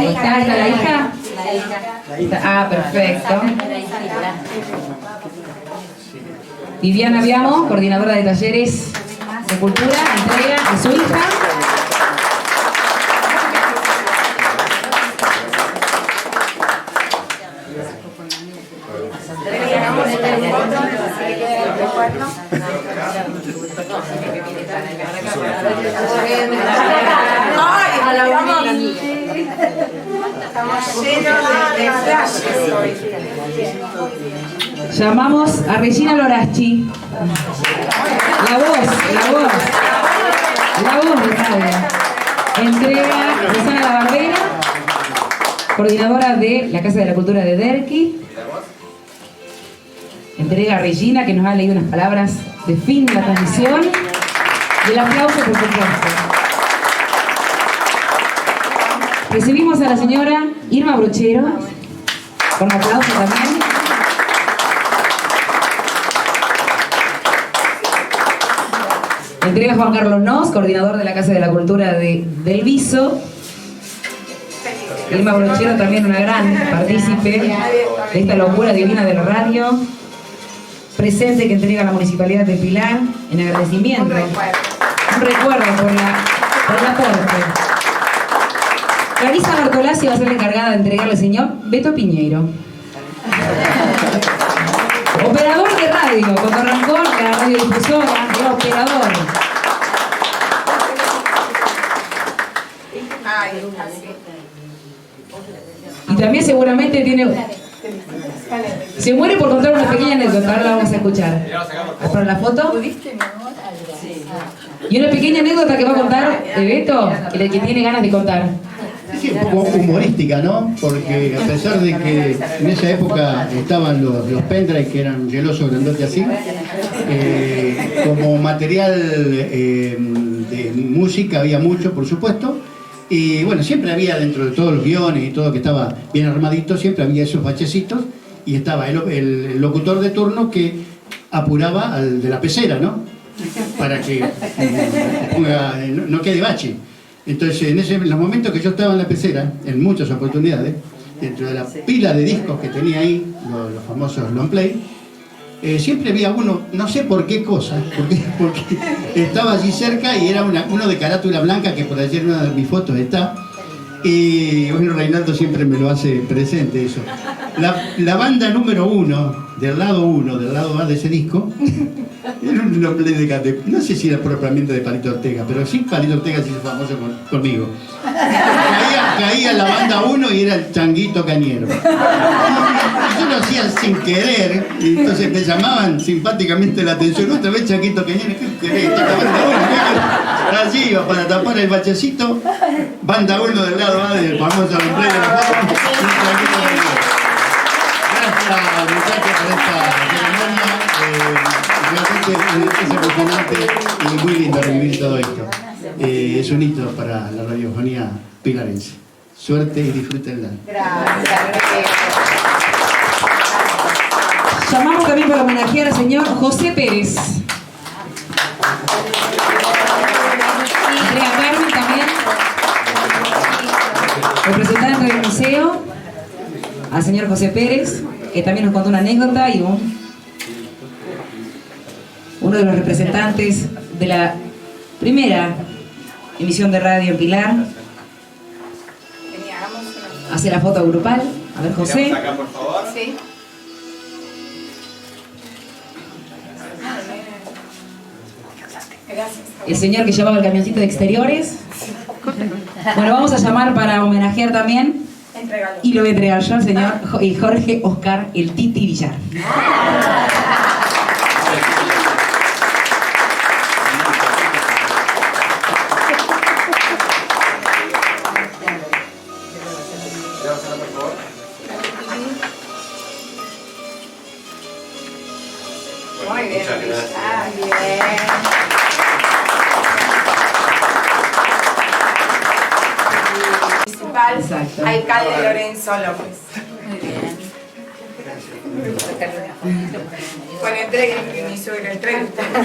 ¿Está la hija? Ah, perfecto. Viviana Viamo, coordinadora de talleres de cultura, entrega a su hija. Llamamos a Regina Lorachi. La voz de radio. Entrega Rosana La Barbera, coordinadora de la Casa de la Cultura de Derqui. Entrega a Regina, que nos ha leído unas palabras de fin de la transmisión. Y el aplauso, por supuesto. Recibimos a la señora Irma Brochero, con un aplauso también. Entrega a Juan Carlos Nos, coordinador de la Casa de la Cultura del Viso. Irma Brochero también una gran partícipe de esta locura divina de la radio. Presente que entrega a la Municipalidad de Pilar en agradecimiento. Un recuerdo por el aporte. Clarisa Bartolazzi va a ser la encargada de entregarle al señor Beto Piñeiro. Operador de radio, cuando arrancó la radiodifusora, era operador. Y también seguramente tiene... Se muere por contar una pequeña anécdota, ahora la vamos a escuchar. ¿Para la foto? Y una pequeña anécdota que va a contar Beto, que tiene ganas de contar. Sí, un poco humorística, ¿no? Porque a pesar de que en esa época estaban los pendrive que eran gelosos grandote así, como material de música había mucho, por supuesto, y bueno, siempre había dentro de todos los guiones y todo que estaba bien armadito, siempre había esos bachecitos y estaba el locutor de turno que apuraba al de la pecera, ¿no? Para que no quede bache. Entonces, en los momentos que yo estaba en la pecera, en muchas oportunidades, dentro de la pila de discos que tenía ahí, los famosos long play, siempre había uno, no sé por qué cosa, porque estaba allí cerca y era uno de carátula blanca, que por allí en una de mis fotos está, y bueno, Reinaldo siempre me lo hace presente eso. La banda número 1, del lado A de ese disco, era un long play de no sé si era propiamente de Palito Ortega, pero sí Palito Ortega se hizo famoso conmigo. Caía la banda 1 y era el Changuito Cañero. yo lo hacía sin querer, y entonces me llamaban simpáticamente la atención. Otra vez Chaquito Cañones, ¿qué querés? Allí iba para tapar el bachecito, banda 1 del lado A del famoso replay de la foto. Gracias, muchachos, por esta ceremonia. Realmente es emocionante y muy lindo revivir todo esto. Es un hito para la radiofonía pilarense. Suerte y disfrútenla. Gracias. Llamamos también para homenajear al señor José Pérez. Andrea Carmen también, representante del museo, al señor José Pérez, que también nos contó una anécdota, y uno de los representantes de la primera emisión de radio en Pilar. Hace la foto grupal. A ver, José. Acá, por favor. Sí. Gracias. El señor que llevaba el camioncito de exteriores. Bueno, vamos a llamar para homenajear también, y lo voy a entregar yo, al señor Jorge Oscar el Titi Villar. Muy bien. Muchas gracias. Ah, bien. Municipal, alcalde Lorenzo López. Muy bien. Bueno, entregue, mi suegra, entregue usted. A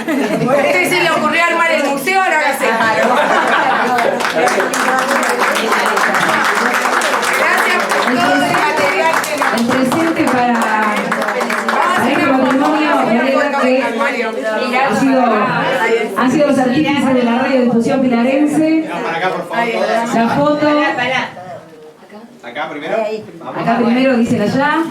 usted se le ocurrió armar el museo, ahora hágase cargo. Gracias por todo el material que nos... El presente para este patrimonio han sido los artífices de la radiodifusión pilarense. Para acá, por favor. La foto. Acá primero. Acá primero, dicen allá.